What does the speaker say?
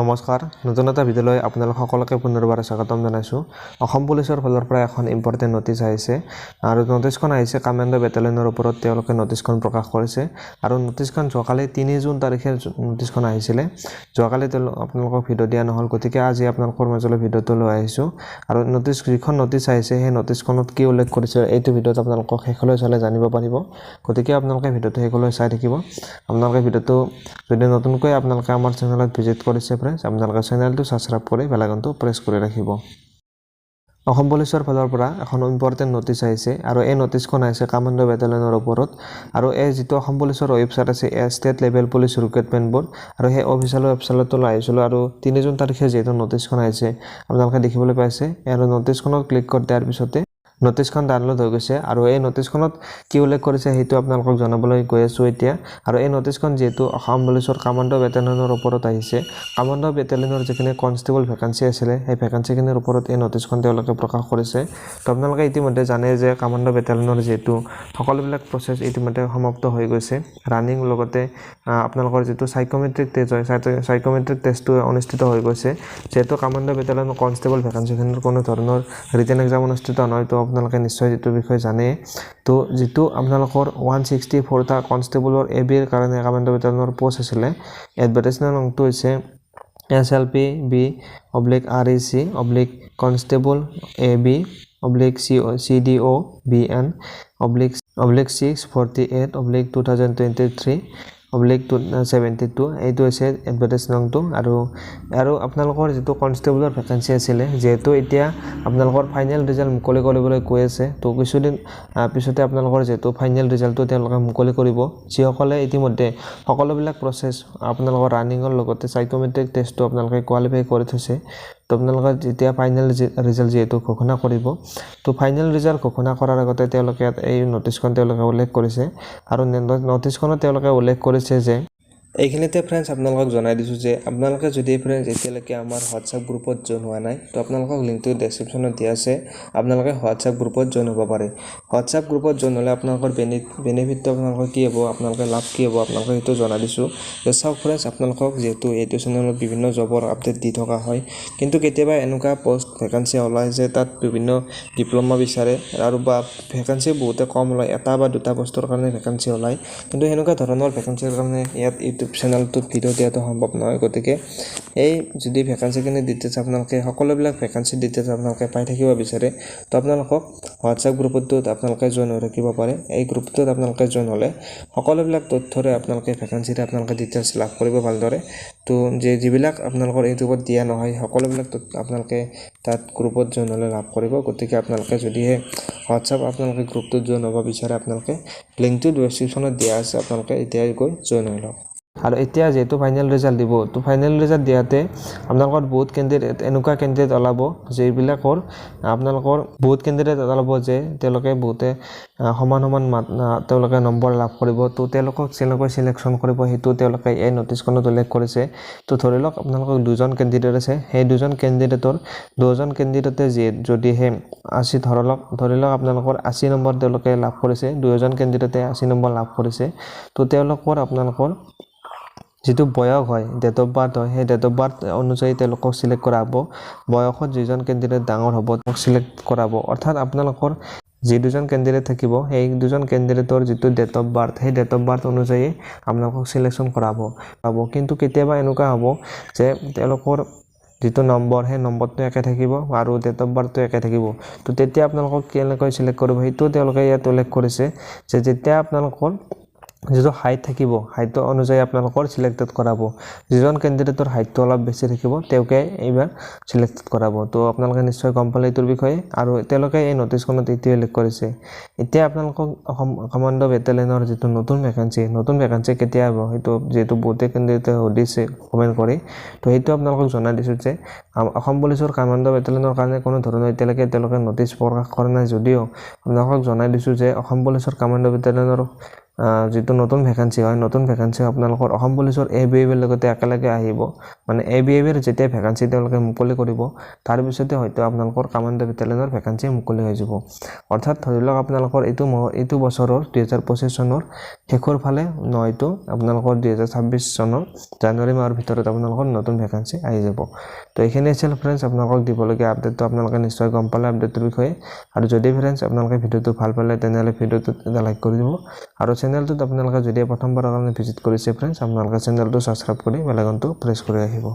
নমস্কাৰ নতুন এটা ভিডিঅ'লৈ আপোনালোক সকলোকে পুনৰবাৰ স্বাগতম জনাইছোঁ অসম পুলিচৰ ফালৰ পৰা এখন ইম্পৰ্টেণ্ট নটিচ আহিছে আৰু নটিচখন আহিছে কামাণ্ডো বেটালিয়নৰ ওপৰত তেওঁলোকে নটিচখন প্ৰকাশ কৰিছে আৰু নটিচখন যোৱাকালি 3 জুন তাৰিখে নটিচখন আহিছিলে যোৱাকালি আপোনালোকক ভিডিঅ' দিয়া নহল গতিকে আজি আপোনালোকৰ মাজলৈ ভিডিঅ'টো লৈ আহিছোঁ আৰু যিখন নটিচ আহিছে সেই নটিচখনত কি উল্লেখ কৰিছে এইটো ভিডিঅ'ত আপোনালোকক শেষলৈ চালে জানিব পাৰিব গতিকে আপোনালোকে ভিডিঅ'টো শেষলৈ চাই থাকিব আপোনালোকে ভিডিঅ'টো যদি নতুনকৈ আপোনালোকে আমাৰ চেনেলত ভিজিট কৰিছে फ्रेंड्स আপোনালোকে চেনেলটো সাবস্ক্ৰাইব কৰি বেল আইকনটো প্ৰেছ কৰি ৰাখিব অসম পুলিচৰ ফালৰ পৰা এখন ইম্পৰ্টেণ্ট নটিচ আহিছে আৰু এই নটিচখন আহিছে কামাণ্ডো বেটালিয়নৰ ওপৰত আৰু এই যেটো অসম পুলিচৰ ৱেবছাইট আছে state level police recruitment board আৰু সেই অফিচিয়েল ৱেবছাইটত আহিছিল আৰু 3 জুন তাৰিখে যেটো নটিচখন আহিছে আপোনালোকে দেখিবলৈ পাইছে আৰু নটিচখনত ক্লিক কৰি দিয়াৰ পিছতে নটিচখন ডাউনলোড হৈ গৈছে আৰু এই নটিচখনত কি উল্লেখ কৰিছে হেতু আপোনালোকক জনাবলৈ গৈ আছো এতিয়া আৰু এই নটিচখন যেটো অসম পুলিচৰ কামাণ্ডো বেটালিয়নৰ ওপৰত আহিছে কামাণ্ডো বেটালিয়নৰ যিখিনি কনষ্টেবল ভ্যাকেন্সি আছিল সেই ভ্যাকেন্সিখিনিৰ ওপৰত এই নটিচখন তেওঁলোকে প্ৰকাশ কৰিছে তো আপোনালোকে ইতিমধ্যে জানে যে কামাণ্ডো বেটালিয়নৰ যেটো সকলোবিলাক প্ৰসেস ইতিমধ্যে সমাপ্ত হৈ গৈছে ৰানিং লগতে আপোনালোকৰ যেটো সাইকোমেট্ৰিক টেষ্ট হয় সাইকোমেট্ৰিক টেষ্টটো অনুষ্ঠিত হৈ গৈছে যেটো কামাণ্ডো বেটালিয়নৰ কনষ্টেবল ভ্যাকেন্সিখিনিৰ কোনো ধৰণৰ ৰিটেন এক্সাম অনুষ্ঠিত নহয় তো আপোনালোকে নিশ্চয় যেটো বিষয় জানে তো যেটো আপোনালোকৰ 164 টা কনষ্টেবলৰ এবিৰ কাৰণে কামাণ্ডো বেটালিয়নৰ পোষ্ট আছিল এডভাৰটাইজমেন্ট নামটো হৈছে SLP/B/REC/ Constable AB/CDO/BN/648/2023/72 এইটো হৈছে এডভাৰটাইজমেন্টটো আৰু আপোনালোকৰ যেটো কনষ্টেবলৰ ভ্যাকেন্সি আছিল যেটো এতিয়া আপোনালোকৰ ফাইনেল ৰিজাল্ট মুকলি কৰিবলৈ কৈ আছে তো কিছুদিন পিছতে আপোনালোকৰ যেটো ফাইনেল ৰিজাল্টটো তেওঁলোকে মুকলি কৰিব যিসকলে ইতিমধ্যে সকলোবিলাক প্ৰসেস আপোনালোকৰ ৰানিংৰ লগতে সাইকোমেট্ৰিক টেষ্টটো আপোনালোকে কোৱালিফাই কৰি থৈছে তো আপোনালোকৰ যেতিয়া ফাইনেল ৰিজাল্ট যেটো ঘোষণা কৰিব তো ফাইনেল ৰিজাল্ট ঘোষণা কৰাৰ আগতে তেওঁলোকে এই নটিচখন তেওঁলোকে উল্লেখ কৰিছে আৰু নটিচখনত তেওঁলোকে উল্লেখ কৰিছে যে এইখিনিতে फ्रेंड्स আপোনালোকক জনাই দিছো যে আপোনালোকে যদি फ्रेंड्स এতিয়ালৈকে আমাৰ WhatsApp গ্ৰুপত জয়েন হোৱা নাই তো আপোনালোকক লিংকটো ডেসক্ৰিপচনত দিয়া আছে আপোনালোকে WhatsApp গ্ৰুপত জয়েন হ'ব পাৰে WhatsApp গ্ৰুপত জয়েন হ'লে আপোনালোকৰ বেনিফিটটো আপোনালোকৰ কি হ'ব আপোনালোকে লাভ কি হ'ব আপোনালোকক এটো জনাই দিছো যে চাওক फ्रेंड्स আপোনালোকক যেটো এইটো চেনেলত বিভিন্ন জবৰ আপডেট দি থকা হয় কিন্তু কেতিয়াবা এনেকুৱা পোষ্ট ভ্যাকেন্সি ওলাই যে তাত বিভিন্ন ডিপ্লোমা বিচাৰে আৰু বা ভ্যাকেন্সি বহুতে কম ওলাই এটা বা দুটা পোষ্টৰ কাৰণে ভ্যাকেন্সি ওলাই কিন্তু হেনেকুৱা ধৰণৰ ভ্যাকেন্সিৰ কাৰণে ইয়াত ইউটিউব চেনেলটো ভিডিও দিয়াটো সম্ভৱ নহয় গতিকে এই যদি ভ্যাকেন্সিখিনি ডিটেইলছ আপোনালোকে সকলোবিলাক ভ্যাকেন্সি ডিটেইলছ আপোনালোকে পাই থাকিব বিচাৰে তো আপোনালোকক WhatsApp গ্ৰুপত আপোনালোকে জয়েন হৈ থাকিব পাৰে এই গ্ৰুপটোত আপোনালোকে জয়েন হ'লে সকলোবিলাক তথ্যৰে আপোনালোকে ভ্যাকেন্সিতে আপোনালোকে ডিটেইলছ লাভ কৰিব ভালদৰে তো যিবিলাক আপোনালোকৰ ইউটিউবত দিয়া নহয় সকলোবিলাক আপোনালোকে তাত গ্ৰুপত জয়েন হ'লে লাভ কৰিব গতিকে আপোনালোকে যদিহে WhatsApp আপোনালোকে গ্ৰুপটোত জয়েন হ'ব বিচাৰে আপোনালোকে লিংকটো ডেসক্ৰিপচনত দিয়া আছে আপোনালোকে এতিয়াই গৈ জয়েন হৈ লওক আৰু এতিয়া যেটো ফাইনেল ৰিজাল্ট দিব তো ফাইনেল ৰিজাল্ট দিয়াতে আপোনালোকৰ বহুত ক্যান্ডিডেট এনেকুৱা ক্যান্ডিডেট ওলাব যেবিলাকৰ আপোনালোকৰ বহুত ক্যান্ডিডেট ওলাব যে তেওঁলোকে বহুতে সমান তেওঁলোকে নম্বৰ লাভ কৰিব তো তেওঁলোকক কেনেকৈ সিলেকশন কৰিব হেতু তেওঁলোকে এই নটিচখনত উল্লেখ কৰিছে তো ধৰি লওক আপোনালোকৰ দুজন ক্যান্ডিডেট আছে সেই দুজন ক্যান্ডিডেটৰ দুজন ক্যান্ডিডেটে যদি হে 80 ধৰি লওক আপোনালোকৰ 80 নম্বৰ তেওঁলোকে লাভ কৰিছে দুজন ক্যান্ডিডেটে 80 নম্বৰ লাভ কৰিছে তো তেওঁলোকৰ আপোনালোকৰ যেটো বয়স হয় ডেট অফ বাৰ্থ হয় সেই ডেট অফ বাৰ্থ অনুযায়ী তেওঁলোকক সিলেক্ট কৰা হ'ব বয়সত যিজন ক্যান্ডিডেট ডাঙৰ হ'ব তেওঁক সিলেক্ট কৰা হ'ব অৰ্থাৎ আপোনালোকৰ যে দুজন ক্যান্ডিডেট থাকিব সেই দুজন ক্যান্ডিডেটৰ যেটো ডেট অফ বাৰ্থ সেই ডেট অফ বাৰ্থ অনুযায়ী আপোনালোকক সিলেকশন কৰা হ'ব কিন্তু কেতিয়াবা এনেকুৱা হ'ব যে তেওঁলোকৰ যেটো নম্বৰ সেই নম্বৰটো একে থাকিব আৰু ডেট অফ বাৰ্থটো একে থাকিব তো তেতিয়া আপোনালোকক কেনেকৈ সিলেক্ট কৰিব হেতু তেওঁলোকে ইয়াত উল্লেখ কৰিছে যে যেতিয়া আপোনালোকৰ যেটো হাইট থাকিব হাইট অনুযায়ী আপোনালোকৰ সিলেক্টেড কৰাব যিজন ক্যান্ডিডেটৰ হাইটটো অলপ বেছি থাকিব তেওঁকে এইবাৰ সিলেক্টেড কৰাব তো আপোনালোকে নিশ্চয় গম পালে এইটোৰ বিষয়ে আৰু তেওঁলোকে এই নটিচখনত এতিয়াই উল্লেখ কৰিছে এতিয়া আপোনালোকক কামাণ্ডো বেটালিয়নৰ যেটো নতুন ভ্যাকেন্সি কেতিয়া হ'ব হেতু যেটো বহুতে ক্যান্ডিডেটে সুধিছে কমেন্ট কৰি তো হেতু আপোনালোকক জনাই দিছো যে অসম পুলিচৰ কামাণ্ডো বেটালিয়নৰ কাৰণে কোনো ধৰণৰ এতিয়ালৈকে তেওঁলোকে নটিচ প্ৰকাশ কৰা নাই যদিও আপোনালোকক জনাই দিছো যে অসম পুলিচৰ কামাণ্ডো বেটালিয়নৰ যেটো নতুন ভ্যাকেন্সি হয় নতুন ভ্যাকেন্সি আপোনালোকৰ অসম পুলিচৰ এবিএৰ লগতে একেলগে আহিব মানে ABF যেতিয়া ভ্যাকেন্সি তেওঁলোকে মুকলি কৰিব তাৰ পিছতে হয়তো আপোনালোকৰ কামাণ্ডো বেটেলিয়নৰ ভ্যাকেন্সি মুকলি হৈ যাব অৰ্থাৎ ধৰি লওক আপোনালোকৰ এইটো বছৰৰ 2025 চনৰ শেষৰ ফালে নয়তো আপোনালোকৰ 2026 চনৰ জানুৱাৰী মাহৰ ভিতৰত আপোনালোকৰ নতুন ভ্যাকেন্সি আহি যাব তো এইখিনি আছিল ফ্ৰেন্ডছ আপোনালোকক দিবলগীয়া আপডেটটো আপোনালোকে নিশ্চয় গম পালে আপডেটৰ বিষয়ে আৰু যদি ফ্ৰেন্ডছ আপোনালোকে ভিডিওটো ভাল পালে তেনেহলে ভিডিওটো এটা লাইক কৰি দিব আৰু চেনেলটোত আপোনালোকে যদি প্ৰথমবাৰৰ কাৰণে ভিজিট কৰিছে ফ্ৰেন্ডছ আপোনালোকে চেনেলটো সাবস্ক্ৰাইব কৰি বেল আইকনটো প্ৰেছ কৰি ৰাখিব